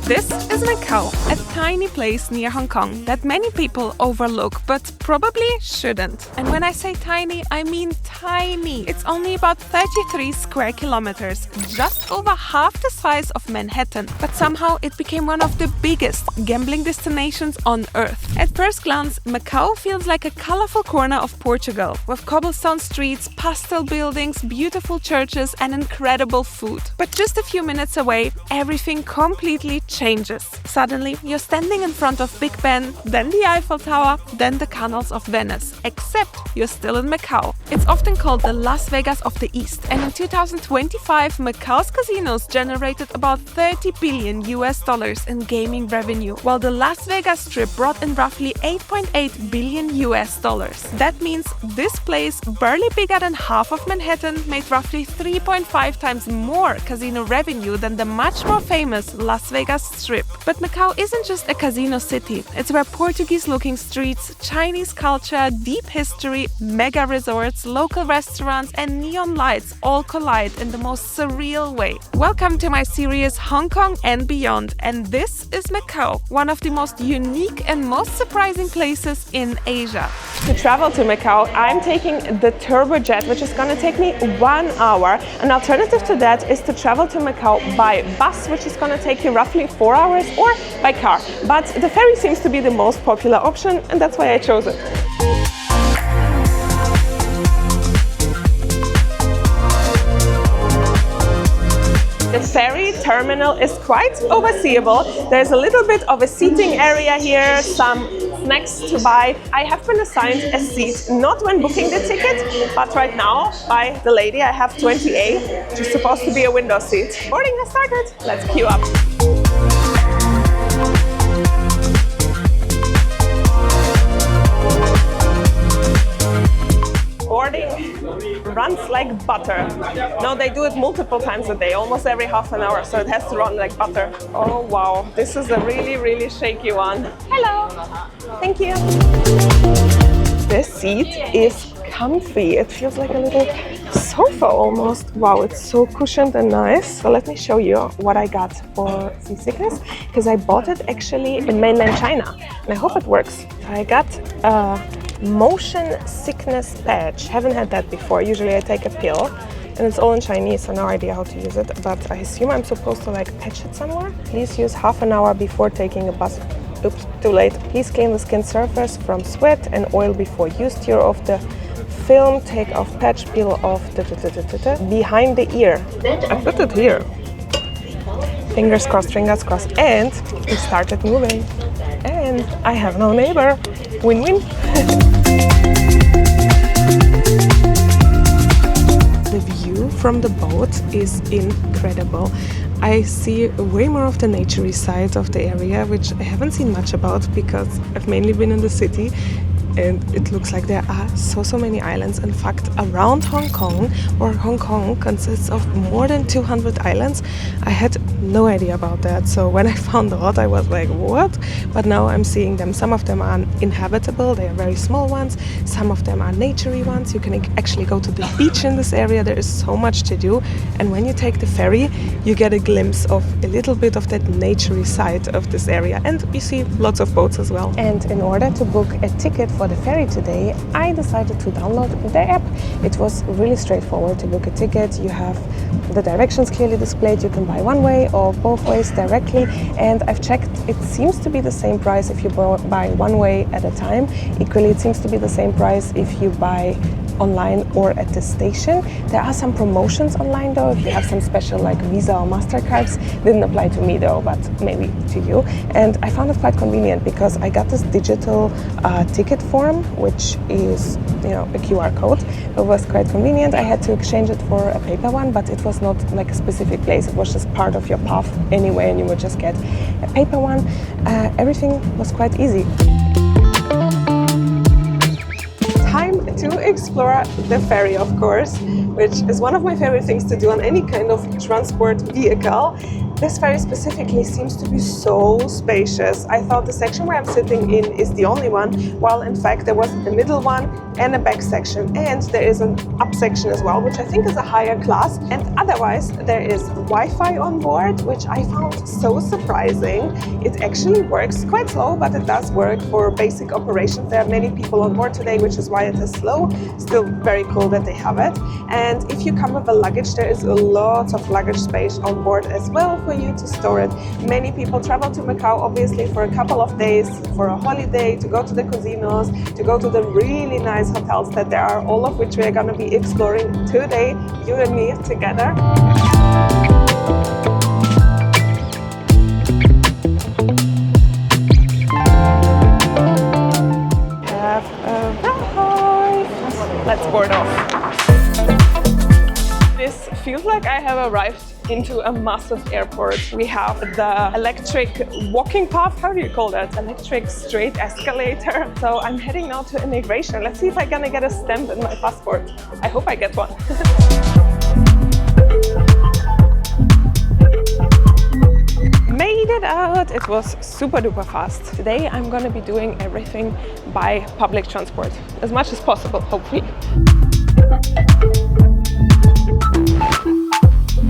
This is Macao, a tiny place near Hong Kong that many people overlook, but probably shouldn't. And when I say tiny, I mean tiny. It's only about 33 square kilometers, just over half the size of Manhattan. But somehow it became one of the biggest gambling destinations on Earth. At first glance, Macao feels like a colorful corner of Portugal, with cobblestone streets, pastel buildings, beautiful churches, and incredible food. But just a few minutes away, everything completely changes. Suddenly, you're standing in front of Big Ben, then the Eiffel Tower, then the canals of Venice. Except you're still in Macao. It's often called the Las Vegas of the East, and in 2025, Macao's casinos generated about $30 billion in gaming revenue, while the Las Vegas Strip brought in roughly $8.8 billion. That means this place, barely bigger than half of Manhattan, made roughly 3.5 times more casino revenue than the much more famous Las Vegas Strip. But Macao isn't just a casino city. It's where Portuguese-looking streets, Chinese culture, deep history, mega resorts, local restaurants, and neon lights all collide in the most surreal way. Welcome to my series Hong Kong and Beyond, and this is Macao, one of the most unique and most surprising places in Asia. To travel to Macao, I'm taking the turbojet, which is going to take me 1 hour. An alternative to that is to travel to Macao by bus, which is going to take you roughly 4 hours, or by car. But the ferry seems to be the most popular option, and that's why I chose it. The ferry terminal is quite overseeable. There's a little bit of a seating area here, some snacks to buy. I have been assigned a seat, not when booking the ticket, but right now by the lady. I have 20A, which is supposed to be a window seat. Boarding has started. Let's queue up. Boarding runs like butter. No, they do it multiple times a day, almost every half an hour, so it has to run like butter. Oh wow, this is a really shaky one. Hello, thank you. This seat is comfy. It feels like a little sofa almost. Wow, it's so cushioned and nice. So let me show you what I got for seasickness, because I bought it actually in mainland China, and I hope it works. I got a motion sickness patch. Haven't had that before. Usually I take a pill and it's all in Chinese, so no idea how to use it, but I assume I'm supposed to like patch it somewhere. Please use half an hour before taking a bus. Oops, too late. Please clean the skin surface from sweat and oil before use. Tear off the film, take off patch, peel off behind the ear. I put it here. Fingers crossed, and it started moving. And I have no neighbor. Win-win. The view from the boat is incredible. I see way more of the naturey side of the area, which I haven't seen much about because I've mainly been in the city. And it looks like there are so many islands. In fact, around Hong Kong, or Hong Kong consists of more than 200 islands. I had no idea about that. So when I found out, I was like, what? But now I'm seeing them. Some of them are inhabitable. They are very small ones. Some of them are naturey ones. You can actually go to the beach in this area. There is so much to do. And when you take the ferry, you get a glimpse of a little bit of that naturey side of this area. And you see lots of boats as well. And in order to book a ticket for the ferry today, I decided to download the app. It was really straightforward to book a ticket. You have the directions clearly displayed. You can buy one way or both ways directly, and I've checked, it seems to be the same price if you buy one way at a time. Equally, it seems to be the same price if you buy online or at the station. There are some promotions online though, if you have some special like Visa or MasterCards. Didn't apply to me though, but maybe to you. And I found it quite convenient because I got this digital ticket form, which is, you know, a QR code. It was quite convenient. I had to exchange it for a paper one, but it was not like a specific place. It was just part of your path anyway, and you would just get a paper one. Everything was quite easy. Time to explore the ferry, of course, which is one of my favorite things to do on any kind of transport vehicle. This ferry specifically seems to be so spacious. I thought the section where I'm sitting in is the only one, while in fact there was a middle one and a back section, and there is an up section as well, which I think is a higher class. And otherwise there is Wi-Fi on board, which I found so surprising. It actually works quite slow, but it does work for basic operations. There are many people on board today, which is why it is slow. Still very cool that they have it. And if you come with a luggage, there is a lot of luggage space on board as well for you to store it. Many people travel to Macau obviously for a couple of days, for a holiday, to go to the casinos, to go to the really nice hotels that there are, all of which we are going to be exploring today, you and me together. Have a ride. Let's board off. This feels like I have arrived into a massive airport. We have the electric walking path, how do you call that? Electric straight escalator. So I'm heading now to immigration. Let's see if I'm gonna get a stamp in my passport. I hope I get one. Made it out! It was super duper fast. Today I'm gonna be doing everything by public transport, as much as possible, hopefully.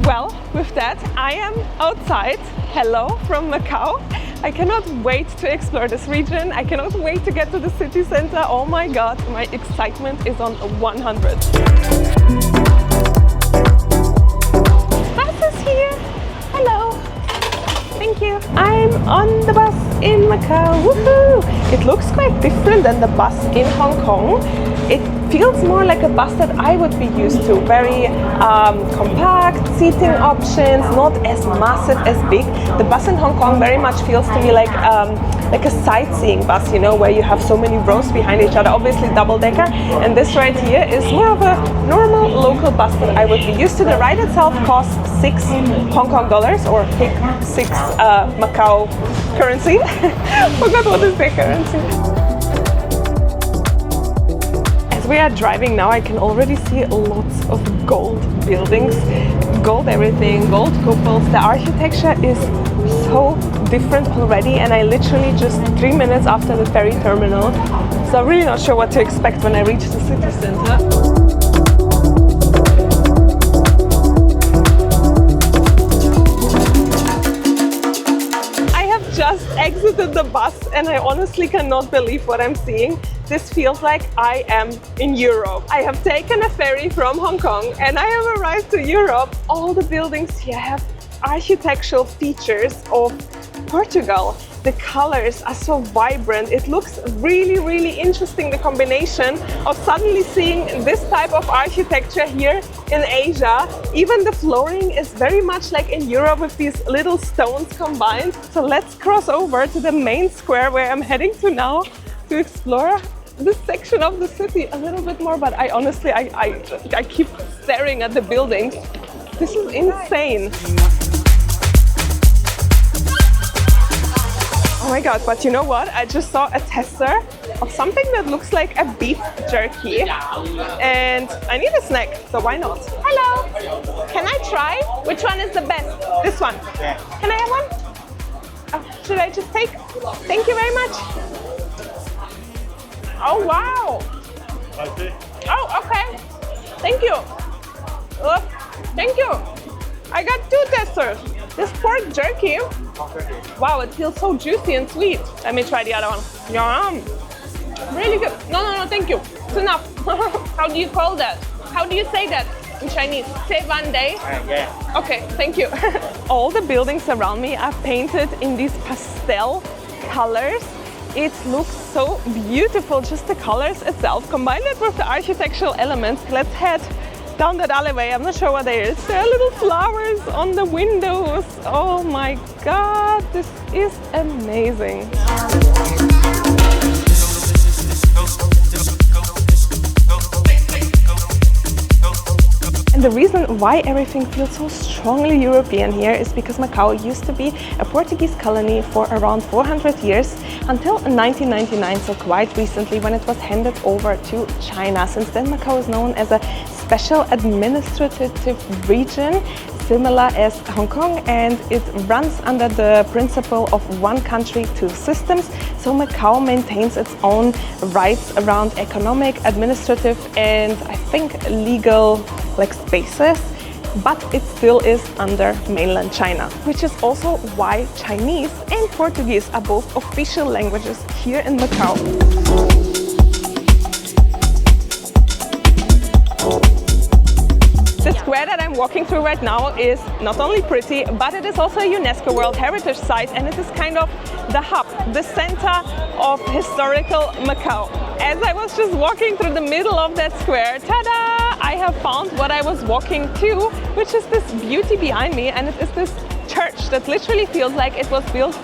Well, with that, I am outside. Hello from Macau. I cannot wait to explore this region. I cannot wait to get to the city center. Oh my god, my excitement is on 100. Bus is here. Hello. Thank you. I'm on the bus in Macau. Woohoo! It looks quite different than the bus in Hong Kong. It feels more like a bus that I would be used to. Very compact seating options, not as massive as big. The bus in Hong Kong very much feels to me like a sightseeing bus, you know, where you have so many rows behind each other, obviously double-decker. And this right here is more of a normal local bus that I would be used to. The ride itself costs 6 Hong Kong dollars, or 6 Macao currency. Forgot what is their currency. As we are driving now, I can already see lots of gold buildings, gold everything, gold cupolas. The architecture is so different already, and I literally just 3 minutes after the ferry terminal, so I'm really not sure what to expect when I reach the city center. Just exited the bus and I honestly cannot believe what I'm seeing. This feels like I am in Europe. I have taken a ferry from Hong Kong and I have arrived to Europe. All the buildings here have architectural features of Portugal. The colors are so vibrant. It looks really, really interesting, the combination of suddenly seeing this type of architecture here in Asia. Even the flooring is very much like in Europe with these little stones combined. So let's cross over to the main square where I'm heading to now to explore this section of the city a little bit more. But I honestly, I keep staring at the buildings. This is insane. Oh my god, but you know what? I just saw a tester of something that looks like a beef jerky and I need a snack, so why not? Hello! Can I try? Which one is the best? This one? Yeah. Can I have one? Oh, should I just take? Thank you very much. Oh wow! Okay. Oh, okay. Thank you. Thank you. I got 2 testers. This pork jerky, wow, it feels so juicy and sweet. Let me try the other one. Yum! Really good. No, thank you. It's enough. How do you call that? How do you say that in Chinese? Say one day? Yeah. Okay, thank you. All the buildings around me are painted in these pastel colors. It looks so beautiful, just the colors itself. Combine it with the architectural elements. Let's head down that alleyway. I'm not sure what it is. There are little flowers on the windows. Oh my god, this is amazing. And the reason why everything feels so strongly European here is because Macau used to be a Portuguese colony for around 400 years until 1999, so quite recently, when it was handed over to China. Since then, Macau is known as a special administrative region. similar as Hong Kong, and it runs under the principle of one country, two systems. So Macau maintains its own rights around economic, administrative, and I think legal spaces, but it still is under mainland China, which is also why Chinese and Portuguese are both official languages here in Macau. The square that I'm walking through right now is not only pretty, but it is also a UNESCO World Heritage Site, and it is kind of the hub, the center of historical Macau. As I was just walking through the middle of that square, ta-da! I have found what I was walking to, which is this beauty behind me, and it is this church that literally feels like it was built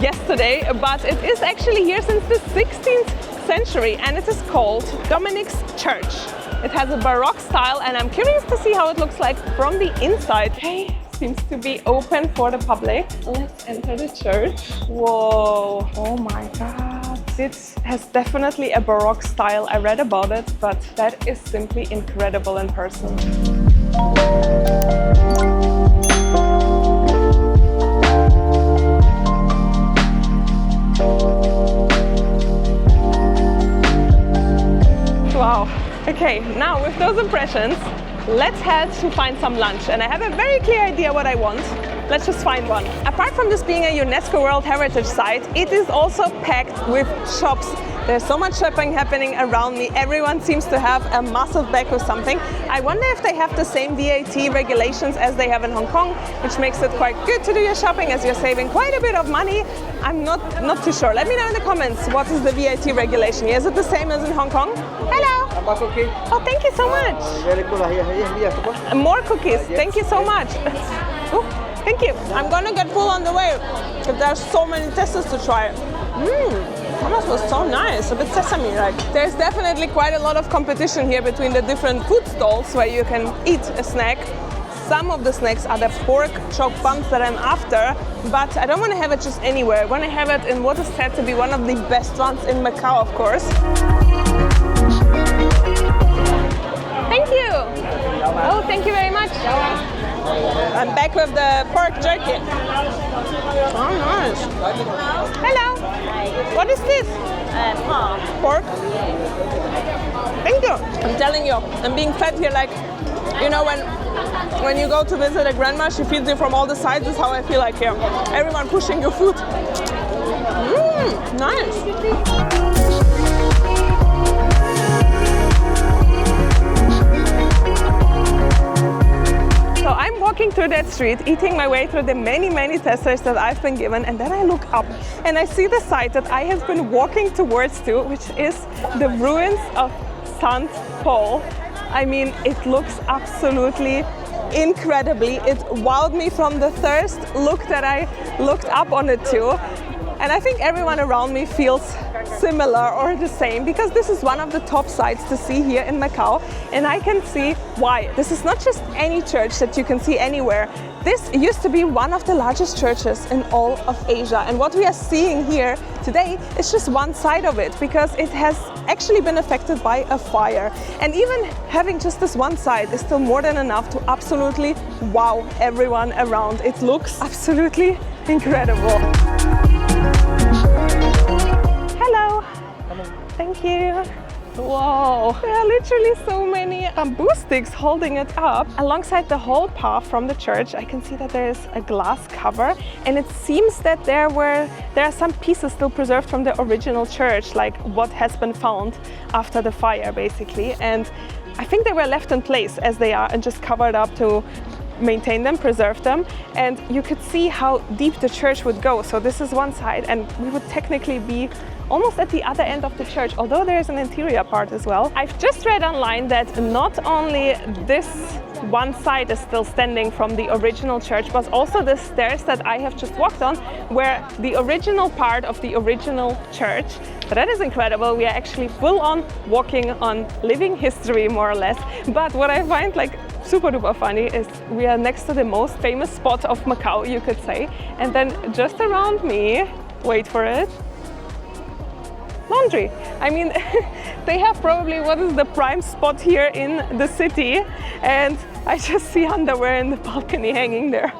yesterday, but it is actually here since the 16th century, and it is called Dominic's Church. It has a Baroque style, and I'm curious to see how it looks like from the inside. Okay, seems to be open for the public. Let's enter the church. Whoa, oh my God. This has definitely a Baroque style. I read about it, but that is simply incredible in person. Wow. Okay, now with those impressions, let's head to find some lunch. And I have a very clear idea what I want. Let's just find one. Apart from this being a UNESCO World Heritage Site, it is also packed with shops. There's so much shopping happening around me. Everyone seems to have a massive bag with something. I wonder if they have the same VAT regulations as they have in Hong Kong, which makes it quite good to do your shopping as you're saving quite a bit of money. I'm not too sure. Let me know in the comments what is the VAT regulation here. Is it the same as in Hong Kong? Hello. Oh, thank you so much. More cookies. Thank you so much. Oh, thank you. I'm gonna get full on the way because there's so many testers to try. Hummus was so nice, a bit sesame-like. There's definitely quite a lot of competition here between the different food stalls where you can eat a snack. Some of the snacks are the pork choke buns that I'm after, but I don't want to have it just anywhere. I want to have it in what is said to be one of the best ones in Macau, of course. Thank you. Oh, thank you very much. I'm back with the pork jerky. Oh, nice. Hello. What is this? Pork. Thank you. I'm telling you, I'm being fed here like, you know, when you go to visit a grandma, she feeds you from all the sides. This is how I feel like here. Everyone pushing your food. Nice. So I'm walking through that street, eating my way through the many testers that I've been given, and then I look up and I see the site that I have been walking towards to, which is the ruins of St. Paul. I mean, it looks absolutely incredibly. It wowed me from the first look that I looked up on it too. And I think everyone around me feels similar or the same, because this is one of the top sites to see here in Macau, and I can see why. This is not just any church that you can see anywhere. This used to be one of the largest churches in all of Asia, and what we are seeing here today is just one side of it, because it has actually been affected by a fire. And even having just this one side is still more than enough to absolutely wow everyone around. It looks absolutely incredible. Hello. Thank you. Whoa, there are literally so many bamboo sticks holding it up. Alongside the whole path from the church, I can see that there is a glass cover, and it seems that there are some pieces still preserved from the original church, like what has been found after the fire, basically. And I think they were left in place as they are and just covered up to maintain them, preserve them, and you could see how deep the church would go. So this is one side, and we would technically be almost at the other end of the church, although there is an interior part as well. I've just read online that not only this one side is still standing from the original church, but also the stairs that I have just walked on were the original part of the original church. So that is incredible. We are actually full on walking on living history, more or less. But what I find like super duper funny is we are next to the most famous spot of Macau, you could say. And then just around me, wait for it, laundry. I mean, they have probably what is the prime spot here in the city, and I just see underwear in the balcony hanging there.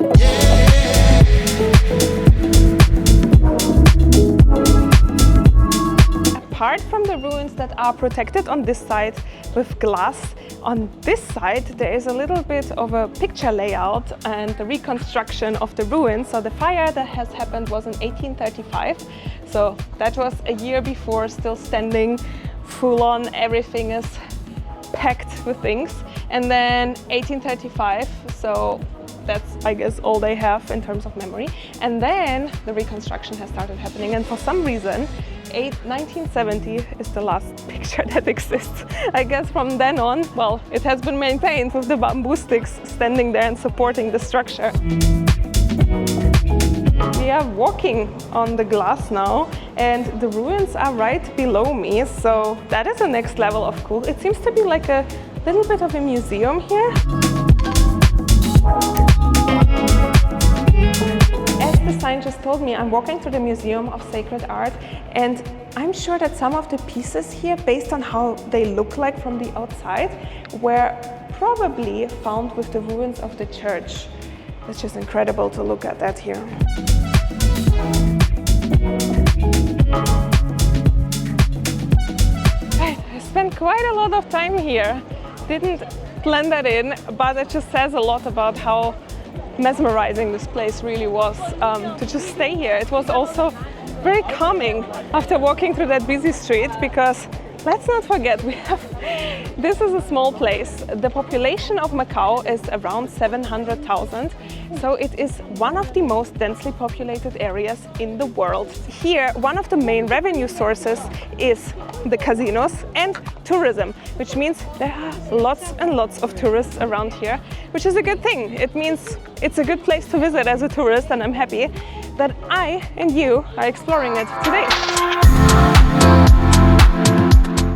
Apart from the ruins that are protected on this side with glass, on this side there is a little bit of a picture layout and the reconstruction of the ruins. So the fire that has happened was in 1835, so that was a year before, still standing full on, everything is packed with things. And then 1835, so that's, I guess, all they have in terms of memory. And then the reconstruction has started happening, and for some reason 1970 is the last picture that exists. I guess from then on, well, it has been maintained with the bamboo sticks standing there and supporting the structure. We are walking on the glass now, and the ruins are right below me, so that is the next level of cool. It seems to be like a little bit of a museum here. As the sign just told me, I'm walking through the Museum of Sacred Art, and I'm sure that some of the pieces here, based on how they look like from the outside, were probably found with the ruins of the church. It's just incredible to look at that here. I spent quite a lot of time here. Didn't plan that in, but it just says a lot about how mesmerizing this place really was to just stay here. It was also very calming after walking through that busy street, because let's not forget, this is a small place. The population of Macau is around 700,000, so it is one of the most densely populated areas in the world. Here, one of the main revenue sources is the casinos and tourism, which means there are lots and lots of tourists around here, which is a good thing. It means it's a good place to visit as a tourist, and I'm happy that I and you are exploring it today.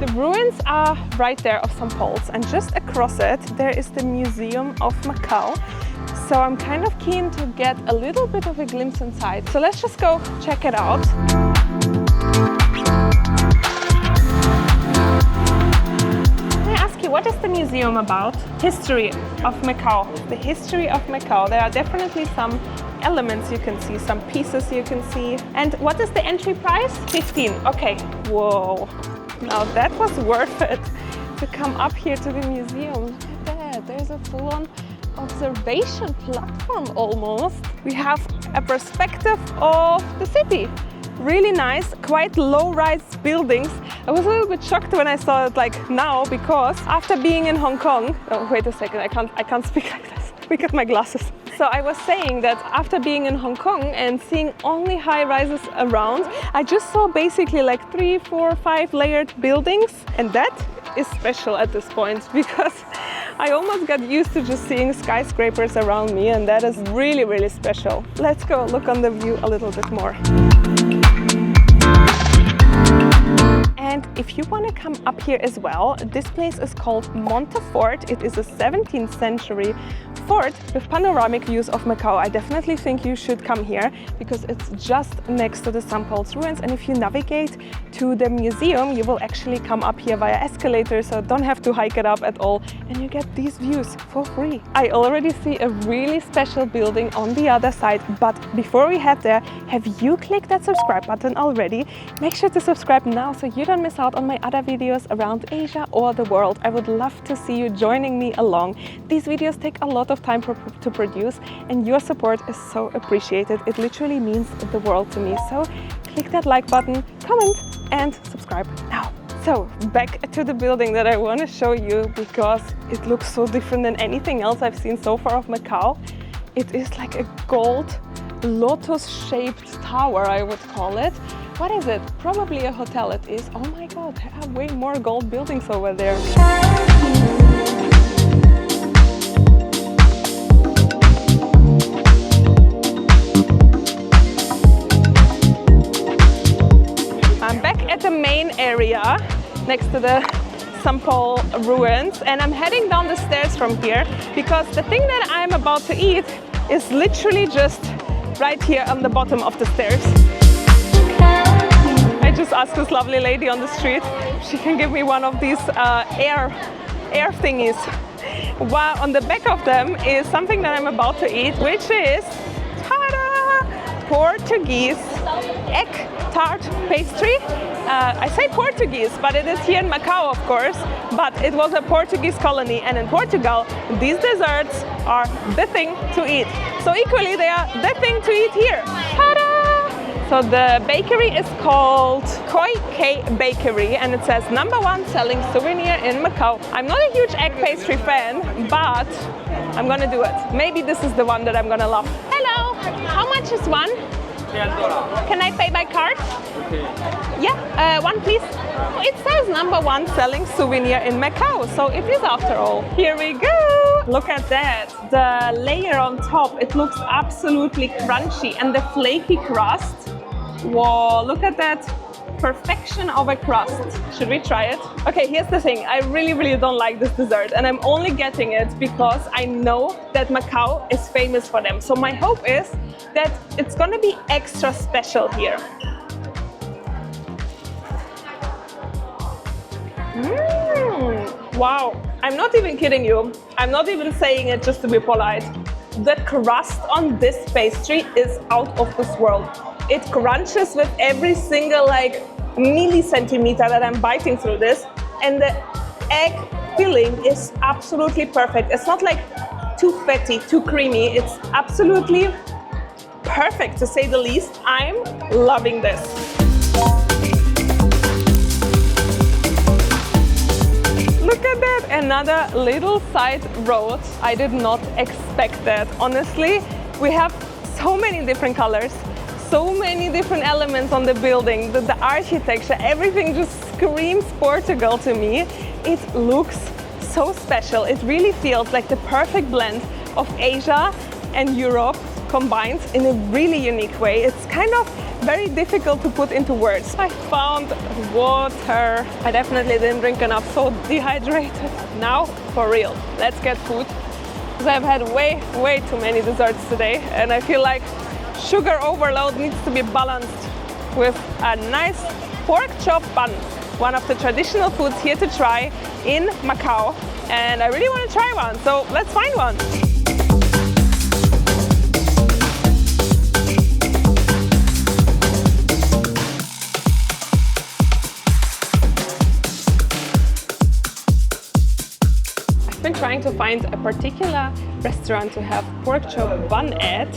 The ruins are right there of St. Paul's, and just across it there is the Museum of Macao. So I'm kind of keen to get a little bit of a glimpse inside. So let's just go check it out. Can I ask you, what is the museum about? History of Macau. The history of Macau. There are definitely some elements you can see, some pieces you can see. And what is the entry price? 15. Okay. Whoa. Now that was worth it to come up here to the museum. Look at that. There's a full-on observation platform almost. We have a perspective of the city. Really nice, quite low-rise buildings. I was a little bit shocked when I saw it like now, because after being in Hong Kong, oh wait a second, I can't speak like this. Look at my glasses. So I was saying that after being in Hong Kong and seeing only high-rises around, I just saw basically like 3, 4, 5 layered buildings, and that is special at this point, because I almost got used to just seeing skyscrapers around me, and that is really, really special. Let's go look on the view a little bit more. And if you want to come up here as well, this place is called Monte Fort. It is a 17th century fort with panoramic views of Macau. I definitely think you should come here, because it's just next to the St. Paul's ruins, and if you navigate to the museum you will actually come up here via escalator, so don't have to hike it up at all, and you get these views for free. I already see a really special building on the other side, but before we head there, have you clicked that subscribe button already? Make sure to subscribe now so you don't miss out on my other videos around Asia or the world. I would love to see you joining me along. These videos take a lot of time to produce, and your support is so appreciated. It literally means the world to me. So click that like button, comment and subscribe now. So back to the building that I want to show you, because it looks so different than anything else I've seen so far of Macau. It is like a gold lotus-shaped tower, I would call it. What is it? Probably a hotel it is. Oh my god, there are way more gold buildings over there. I'm back at the main area next to the St. Paul ruins, and I'm heading down the stairs from here, because the thing that I'm about to eat is literally just right here on the bottom of the stairs. I just ask this lovely lady on the street if she can give me one of these air thingies. While on the back of them is something that I'm about to eat, which is ta-da! Portuguese egg tart pastry. I say Portuguese, but it is here in Macau, of course, but it was a Portuguese colony, and in Portugal, these desserts are the thing to eat. So equally, they are the thing to eat here. Ta-da! So the bakery is called Koi K Bakery, and it says #1 selling souvenir in Macau. I'm not a huge egg pastry fan, but I'm gonna do it. Maybe this is the one that I'm gonna love. Hello, how much is one? $10. Can I pay by card? Okay. Yeah, one please. It says #1 selling souvenir in Macau, so it is after all. Here we go. Look at that. The layer on top, it looks absolutely crunchy, and the flaky crust. Whoa, look at that perfection of a crust. Should we try it? Okay, here's the thing. I really don't like this dessert, and I'm only getting it because I know that Macau is famous for them. So my hope is that it's gonna be extra special here. Wow, I'm not even kidding you. I'm not even saying it just to be polite. The crust on this pastry is out of this world. It crunches with every single millicentimeter that I'm biting through this, and the egg filling is absolutely perfect. It's not like too fatty, too creamy. It's absolutely perfect, to say the least. I'm loving this. Look at that, another little side road. I did not expect that. Honestly, we have so many different colors, so many different elements on the building, the architecture, everything just screams Portugal to me. It looks so special. It really feels like the perfect blend of Asia and Europe combined in a really unique way. It's kind of very difficult to put into words. I found water. I definitely didn't drink enough, so dehydrated. Now, for real, let's get food. Because I've had way too many desserts today, and I feel like sugar overload needs to be balanced with a nice pork chop bun. One of the traditional foods here to try in Macau, and I really want to try one, so let's find one. I've been trying to find a particular restaurant to have pork chop bun at,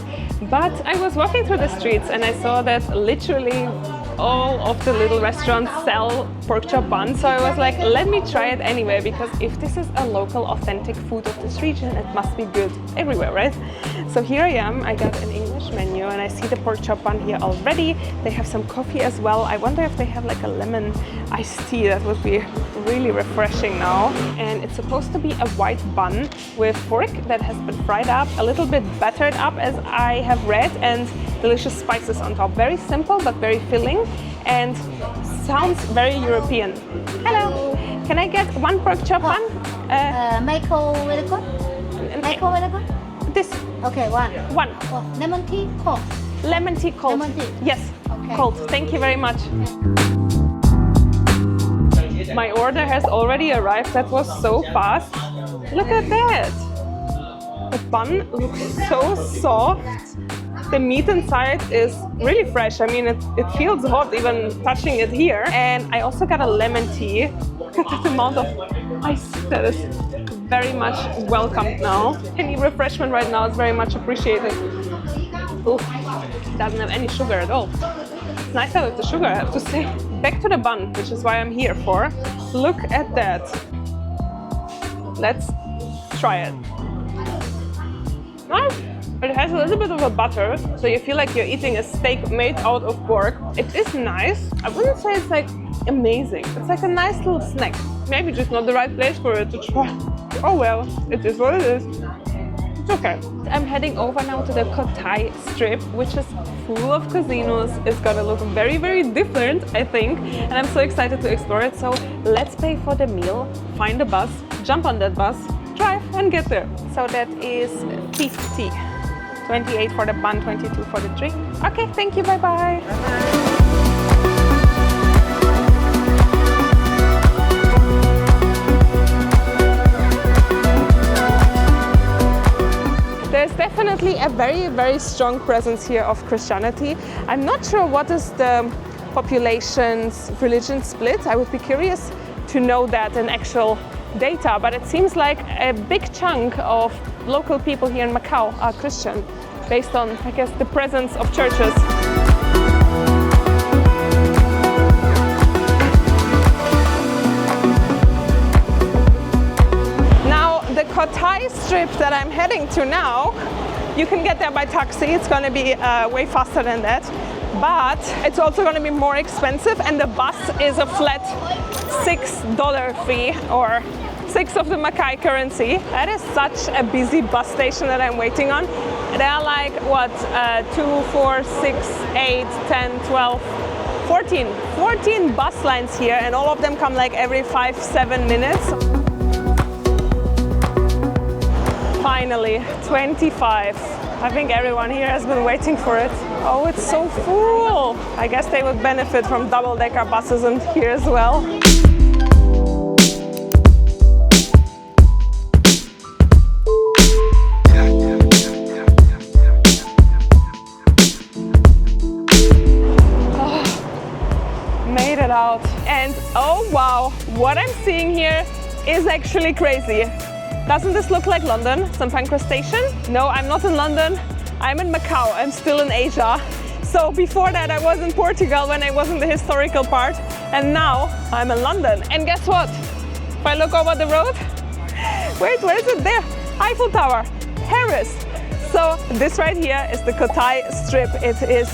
but I was walking through the streets and I saw that literally all of the little restaurants sell pork chop bun, so I was like, let me try it anyway, because if this is a local authentic food of this region, it must be good everywhere, right? So here I am. I got an English menu and I see the pork chop bun here already. They have some coffee as well. I wonder if they have like a lemon iced tea. That would be really refreshing now. And it's supposed to be a white bun with pork that has been fried up, a little bit battered up as I have read, and delicious spices on top. Very simple but very filling and sounds very European. Hello, can I get one pork chop bun? Macao very good. Macao very good. This. Okay, one. One. Oh, lemon tea cold. Lemon tea cold. Lemon tea. Yes, Okay. cold. Thank you very much. My order has already arrived. That was so fast. Look at that. The bun looks so soft. The meat inside is really fresh. I mean, it feels hot even touching it here. And I also got a lemon tea. Look at that amount of ice that is very much welcomed now. Any refreshment right now is very much appreciated. Ooh, doesn't have any sugar at all. It's nicer with the sugar, I have to say. Back to the bun, which is why I'm here for. Look at that. Let's try it. Nice. It has a little bit of a butter, so you feel like you're eating a steak made out of pork. It is nice. I wouldn't say it's like amazing. It's like a nice little snack. Maybe just not the right place for it to try. Oh well, it is what it is. It's okay. I'm heading over now to the Cotai Strip, which is full of casinos. It's gonna look very, very different, I think. And I'm so excited to explore it. So let's pay for the meal, find a bus, jump on that bus, drive and get there. So that is 50. 28 for the bun, 22 for the drink. Okay, thank you, bye-bye. definitely a very, very strong presence here of Christianity. I'm not sure what is the population's religion split. I would be curious to know that in actual data, but it seems like a big chunk of local people here in Macau are Christian, based on, I guess, the presence of churches. Now, the Cotai Strip that I'm heading to now, you can get there by taxi. It's going to be way faster than that, but it's also going to be more expensive, and the bus is a flat $6 fee, or 6 of the Macau currency. That is such a busy bus station that I'm waiting on. There are like, what, 2, 4, 6, 8, 10, 12, 14 bus lines here, and all of them come like every 5-7 minutes. Finally, 25. I think everyone here has been waiting for it. Oh, it's so full. I guess they would benefit from double-decker buses in here as well. Made it out. And oh wow, what I'm seeing here is actually crazy. Doesn't this look like London, St. Pancras Station? No, I'm not in London. I'm in Macau. I'm still in Asia. So before that, I was in Portugal when I was in the historical part, and now I'm in London. And guess what? If I look over the road, wait, where is it? There, Eiffel Tower, Paris. So this right here is the Cotai Strip. It is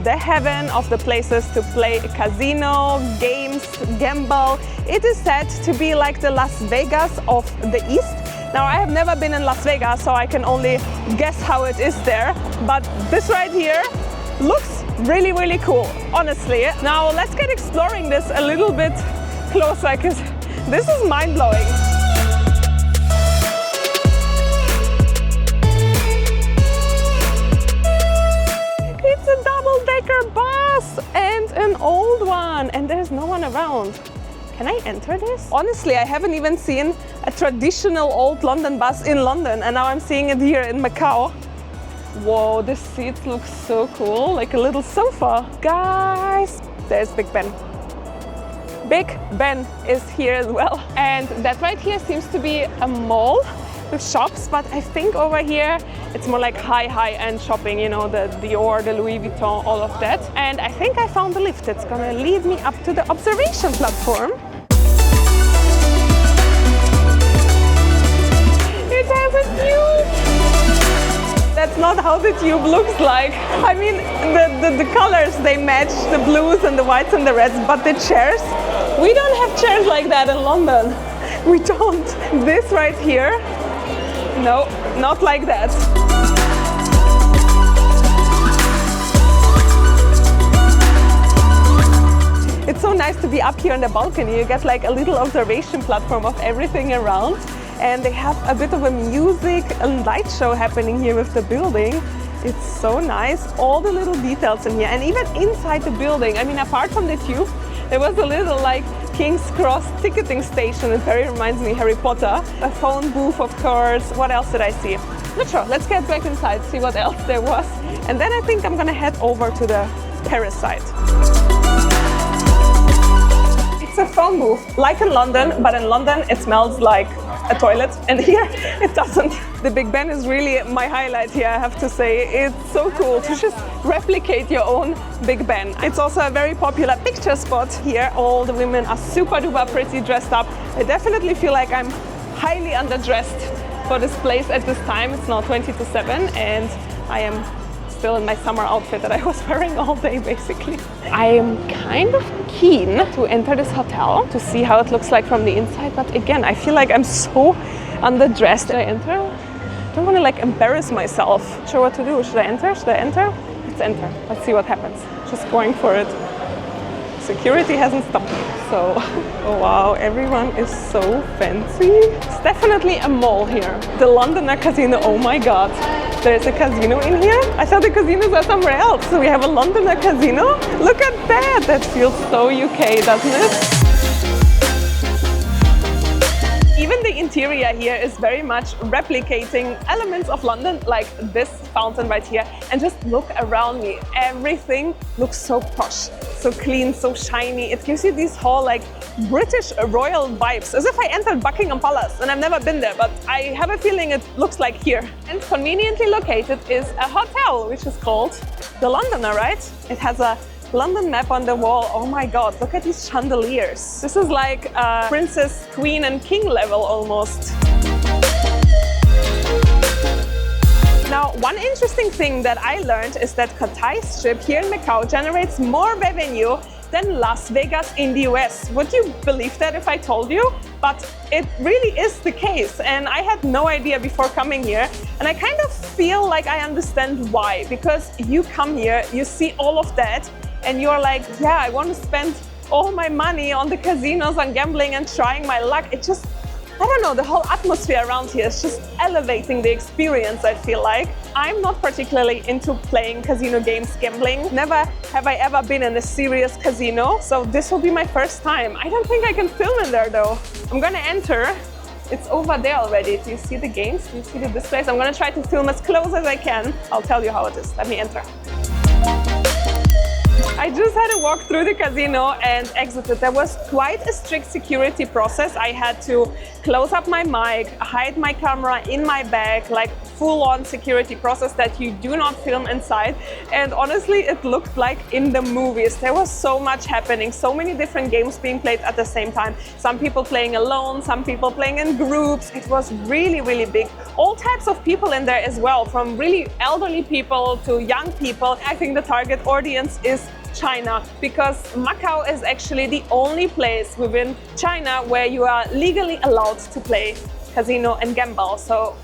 the heaven of the places to play casino, games, gamble. It is said to be like the Las Vegas of the East. Now, I have never been in Las Vegas, so I can only guess how it is there. But this right here looks really, really cool, honestly. Now, let's get exploring this a little bit closer, because this is mind-blowing. It's a double-decker bus and an old one, and there's no one around. Can I enter this? Honestly, I haven't even seen a traditional old London bus in London, and now I'm seeing it here in Macau. Whoa, this seat looks so cool, like a little sofa. Guys, there's Big Ben. Big Ben is here as well. And that right here seems to be a mall with shops, but I think over here it's more like high-end shopping, you know, the Dior, the Louis Vuitton, all of that. And I think I found the lift that's gonna lead me up to the observation platform. It has a tube! That's not how the tube looks like. I mean, the colors, they match the blues and the whites and the reds, but the chairs, we don't have chairs like that in London. We don't. This right here, no, not like that. It's so nice to be up here on the balcony. You get like a little observation platform of everything around. And they have a bit of a music and light show happening here with the building. It's so nice, all the little details in here. And even inside the building, I mean, apart from the tube, there was a little like King's Cross ticketing station. It very reminds me of Harry Potter. A phone booth, of course. What else did I see? Not sure. Let's get back inside, see what else there was. And then I think I'm gonna head over to the Paris side. It's a phone booth, like in London, but in London it smells like a toilet, and here it doesn't. The Big Ben is really my highlight here, I have to say. It's so cool to just replicate your own Big Ben. It's also a very popular picture spot here. All the women are super duper pretty dressed up. I definitely feel like I'm highly underdressed for this place at this time. It's now 20 to 7 and I am still in my summer outfit that I was wearing all day basically. I am kind of keen to enter this hotel to see how it looks like from the inside, but again, I feel like I'm so underdressed. Should I enter? I don't want to like embarrass myself. Not sure what to do. Should I enter? Should I enter? Let's enter. Let's see what happens. Just going for it. Security hasn't stopped me, so oh wow, everyone is so fancy. It's definitely a mall here. The Londoner Casino, oh my god. There's a casino in here? I thought the casinos are somewhere else. So we have a Londoner Casino? Look at that! That feels so UK, doesn't it? Even the every interior here is very much replicating elements of London, like this fountain right here. And just look around me. Everything looks so posh, so clean, so shiny. It gives you these whole like British royal vibes, as if I entered Buckingham Palace, and I've never been there, but I have a feeling it looks like here. And conveniently located is a hotel, which is called the Londoner, right? It has a London map on the wall. Oh my god, look at these chandeliers. This is like princess, queen and king level almost. Now, one interesting thing that I learned is that Cotai Strip here in Macau generates more revenue than Las Vegas in the US. Would you believe that if I told you? But it really is the case, and I had no idea before coming here. And I kind of feel like I understand why, because you come here, you see all of that, and you're like, yeah, I want to spend all my money on the casinos, on gambling and trying my luck. It just, I don't know, the whole atmosphere around here is just elevating the experience, I feel like. I'm not particularly into playing casino games, gambling. Never have I ever been in a serious casino, so this will be my first time. I don't think I can film in there though. I'm gonna enter. It's over there already. Do you see the games? Do you see the displays? I'm gonna try to film as close as I can. I'll tell you how it is. Let me enter. I just had to walk through the casino and exited. There was quite a strict security process. I had to close up my mic, hide my camera in my bag, like full-on security process that you do not film inside. And honestly, it looked like in the movies. There was so much happening, so many different games being played at the same time. Some people playing alone, some people playing in groups. It was really, really big. All types of people in there as well, from really elderly people to young people. I think the target audience is China, because Macau is actually the only place within China where you are legally allowed to play casino and gamble. So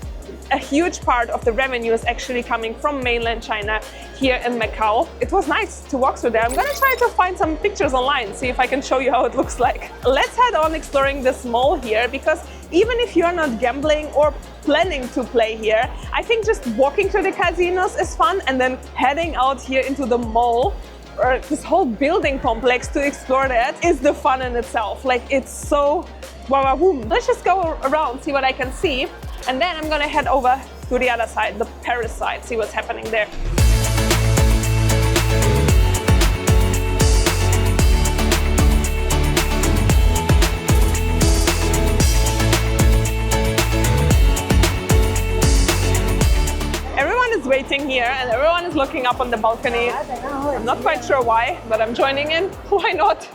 a huge part of the revenue is actually coming from mainland China here in Macau. It was nice to walk through there. I'm gonna try to find some pictures online, see if I can show you how it looks like. Let's head on exploring this mall here, because even if you're not gambling or planning to play here, I think just walking through the casinos is fun, and then heading out here into the mall or this whole building complex to explore that is the fun in itself. Like, it's so wow, boom. Let's just go around, see what I can see, and then I'm gonna head over to the other side, the Paris side, see what's happening there. Waiting here, and everyone is looking up on the balcony. I'm not quite sure why, but I'm joining in. Why not?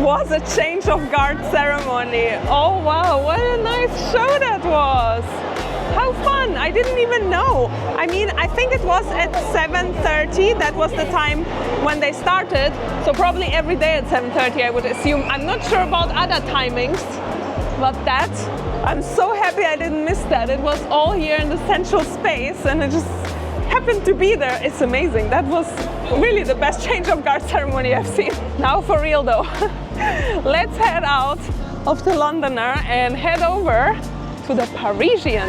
Was a change of guard ceremony. Oh wow, what a nice show that was. How fun, I didn't even know. I mean, I think it was at 7:30, that was the time when they started. So probably every day at 7:30, I would assume. I'm not sure about other timings, but that, I'm so happy I didn't miss that. It was all here in the central space, and it just happened to be there. It's amazing. That was really the best change of guard ceremony I've seen. Now for real though, let's head out of the Londoner and head over to the Parisian.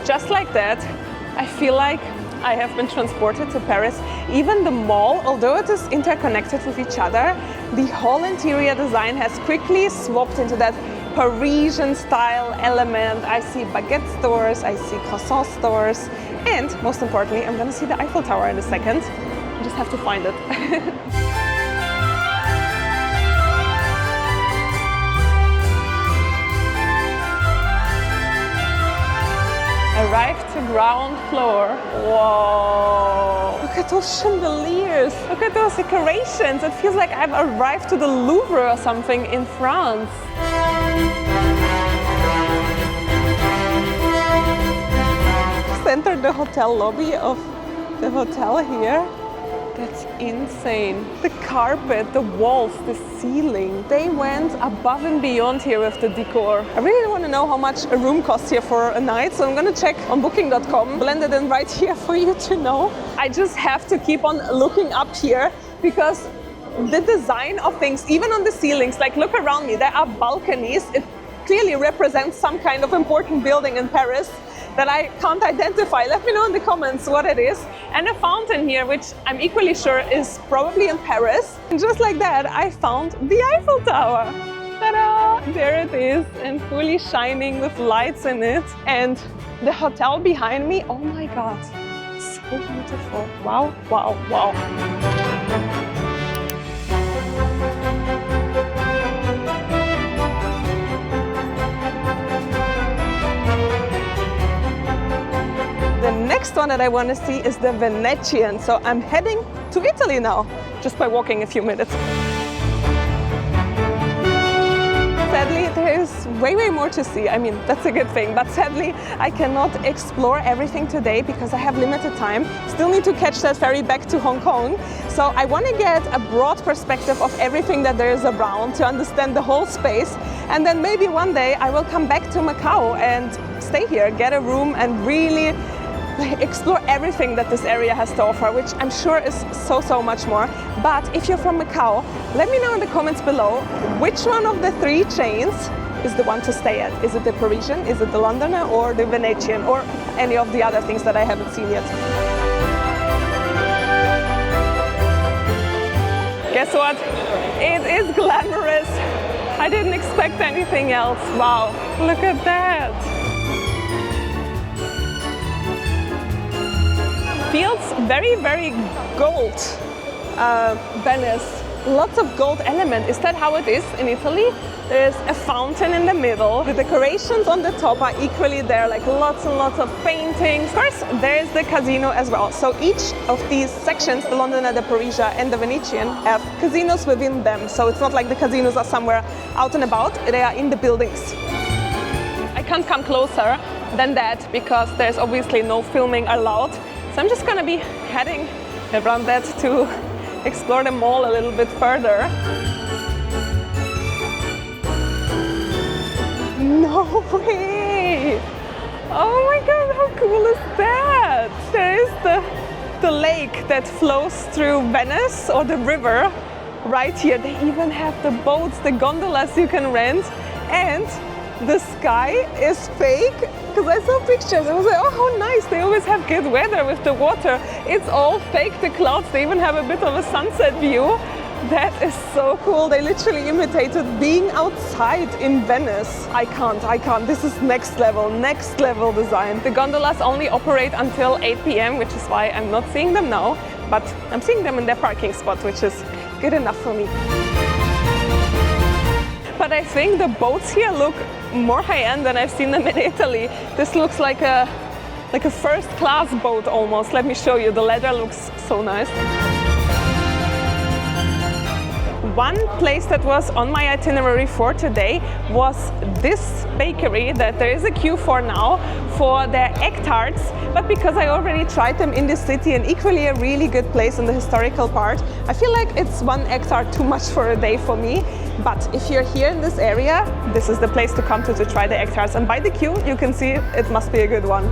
Just like that, I feel like I have been transported to Paris. Even the mall, although it is interconnected with each other, the whole interior design has quickly swapped into that Parisian style element. I see baguette stores, I see croissant stores, and most importantly, I'm gonna see the Eiffel Tower in a second. I just have to find it. Arrived to ground floor. Whoa! Look at those chandeliers. Look at those decorations. It feels like I've arrived to the Louvre or something in France. Just entered the hotel lobby of the hotel here. That's insane. The carpet, the walls, the ceiling, they went above and beyond here with the decor. I really want to know how much a room costs here for a night, so I'm gonna check on booking.com, blend it in right here for you to know. I just have to keep on looking up here because the design of things, even on the ceilings, like look around me, there are balconies. It clearly represents some kind of important building in Paris that I can't identify. Let me know in the comments what it is. And a fountain here, which I'm equally sure is probably in Paris. And just like that, I found the Eiffel Tower. Ta-da! There it is, and fully shining with lights in it. And the hotel behind me, oh my God, so beautiful. Wow, wow, wow. The next one that I want to see is the Venetian. So I'm heading to Italy now, just by walking a few minutes. Sadly, there's way more to see. I mean, that's a good thing, but sadly, I cannot explore everything today because I have limited time. Still need to catch that ferry back to Hong Kong. So I want to get a broad perspective of everything that there is around to understand the whole space. And then maybe one day I will come back to Macau and stay here, get a room and really explore everything that this area has to offer, which I'm sure is so much more. But if you're from Macau, let me know in the comments below which one of the three chains is the one to stay at. Is it the Parisian, is it the Londoner, or the Venetian, or any of the other things that I haven't seen yet? Guess what? It is glamorous. I didn't expect anything else. Wow, look at that. Feels very gold, Venice. Lots of gold element. Is that how it is in Italy? There's a fountain in the middle. The decorations on the top are equally there, like lots and lots of paintings. Of course, there's the casino as well. So each of these sections, the Londoner, the Parisian and the Venetian, have casinos within them. So it's not like the casinos are somewhere out and about, they are in the buildings. I can't come closer than that because there's obviously no filming allowed. So I'm just gonna be heading around that to explore the mall a little bit further. No way! Oh my God, how cool is that? There is the lake that flows through Venice, or the river, right here. They even have the boats, the gondolas you can rent, and the sky is fake. Because I saw pictures, I was like, oh, how nice, they always have good weather with the water. It's all fake, the clouds, they even have a bit of a sunset view. That is so cool. They literally imitated being outside in Venice. I can't. This is next level design. The gondolas only operate until 8 p.m, which is why I'm not seeing them now, but I'm seeing them in their parking spot, which is good enough for me. But I think the boats here look more high-end than I've seen them in Italy. This looks like a first-class boat almost. Let me show you. The leather looks so nice. One place that was on my itinerary for today was this bakery that there is a queue for now for their egg tarts, but because I already tried them in the city and equally a really good place in the historical part, I feel like it's one egg tart too much for a day for me. But if you're here in this area, this is the place to come to try the egg tarts. And by the queue, you can see it must be a good one.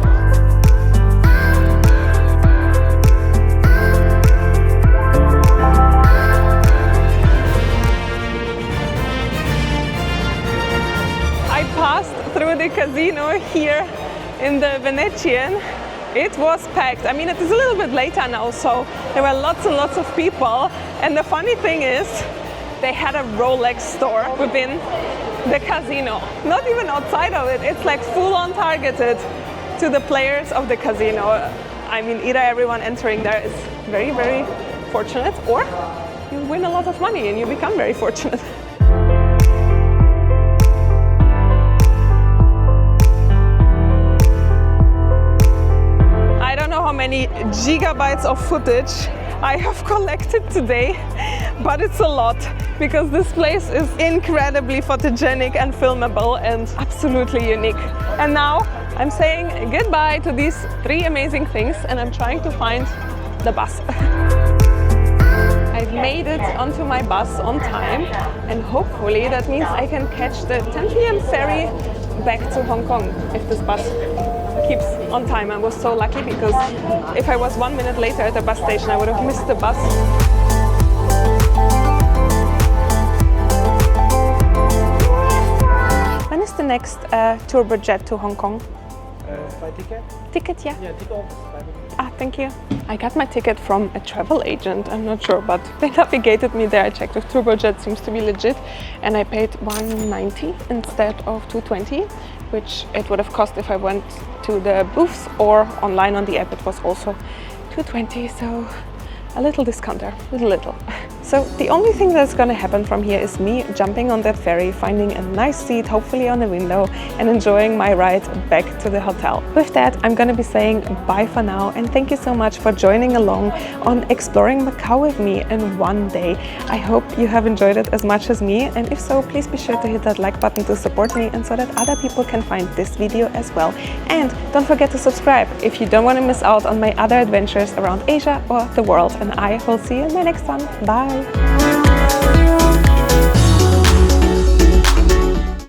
I passed through the casino here in the Venetian. It was packed. I mean, it is a little bit later now, so there were lots and lots of people. And the funny thing is, they had a Rolex store within the casino. Not even outside of it. It's like full-on targeted to the players of the casino. I mean, either everyone entering there is very fortunate, or you win a lot of money and you become very fortunate. I don't know how many gigabytes of footage I have collected today, but it's a lot because this place is incredibly photogenic and filmable and absolutely unique. And now I'm saying goodbye to these three amazing things and I'm trying to find the bus. I've made it onto my bus on time, and hopefully that means I can catch the 10 p.m. ferry back to Hong Kong if this bus keeps on time. I was so lucky because if I was 1 minute later at the bus station, I would have missed the bus. When is the next turbo jet to Hong Kong? By ticket? Ticket, yeah. Yeah, ticket office. Ah, thank you. I got my ticket from a travel agent, I'm not sure, but they navigated me there. I checked if turbojet seems to be legit, and I paid 190 instead of 220, which it would have cost if I went to the booths or online on the app. It was also 220, so a little discount there, little. So the only thing that's going to happen from here is me jumping on that ferry, finding a nice seat, hopefully on the window, and enjoying my ride back to the hotel. With that, I'm going to be saying bye for now, and thank you so much for joining along on exploring Macau with me in one day. I hope you have enjoyed it as much as me, and if so, please be sure to hit that like button to support me and so that other people can find this video as well. And don't forget to subscribe if you don't want to miss out on my other adventures around Asia or the world, and I will see you in my next one. Bye!